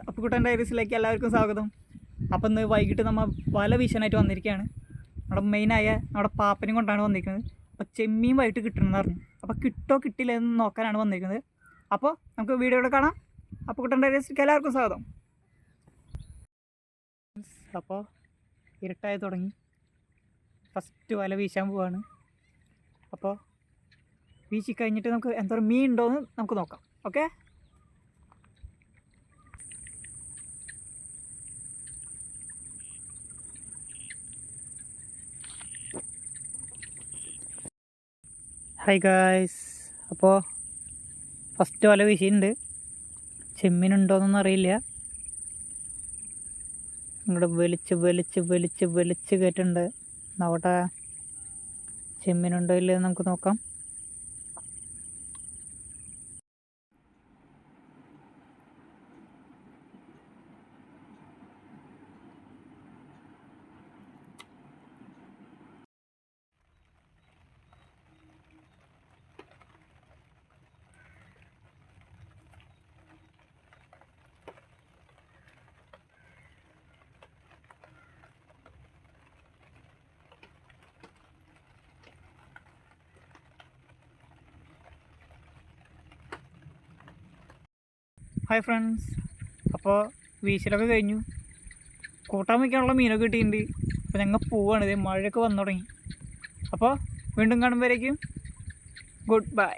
അപ്പുക്കുട്ടൻ ഡയറീസിലേക്ക് എല്ലാവർക്കും സ്വാഗതം. അപ്പം ഇന്ന് വൈകിട്ട് നമ്മൾ വല വീശാനായിട്ട് വന്നിരിക്കുകയാണ്. നമ്മുടെ മെയിനായ നമ്മുടെ പാപ്പനും കൊണ്ടാണ് വന്നിരിക്കുന്നത്. അപ്പോൾ ചെമ്മീൻ വൈകിട്ട് കിട്ടണമെന്ന് പറഞ്ഞു. അപ്പോൾ കിട്ടോ കിട്ടില്ല എന്ന് നോക്കാനാണ് വന്നിരിക്കുന്നത്. അപ്പോൾ നമുക്ക് വീഡിയോയിൽ കാണാം. അപ്പുക്കുട്ടൻ ഡയറീസിലേക്ക് എല്ലാവർക്കും സ്വാഗതം. അപ്പോൾ ഇരുട്ടായി തുടങ്ങി. ഫസ്റ്റ് വല വീശാൻ പോവാണ്. അപ്പോൾ വീശി കഴിഞ്ഞിട്ട് നമുക്ക് എന്തോരം മീൻ ഉണ്ടോയെന്ന് നമുക്ക് നോക്കാം. ഓക്കെ. ഹായ് ഗായ്സ്, അപ്പോൾ ഫസ്റ്റ് വല വീശിയിട്ടുണ്ട്. ചെമ്മീനുണ്ടോയെന്നൊന്നും അറിയില്ല. ഇങ്ങോട്ട് വലിച്ച് കയറ്റുണ്ട്. നോക്കട്ടെ ചെമ്മീനുണ്ടോ ഇല്ലയോ നമുക്ക് നോക്കാം. ഹായ് ഫ്രണ്ട്സ്, അപ്പോൾ വീശലൊക്കെ കഴിഞ്ഞു. കൂട്ടാൻ വയ്ക്കാനുള്ള മീനൊക്കെ കിട്ടിയിട്ടുണ്ട്. അപ്പോൾ ഞങ്ങൾ പോവാണ്. ഇത് മഴയൊക്കെ വന്നു തുടങ്ങി. അപ്പോൾ വീണ്ടും കാണുമ്പോഴേക്കും ഗുഡ് ബൈ.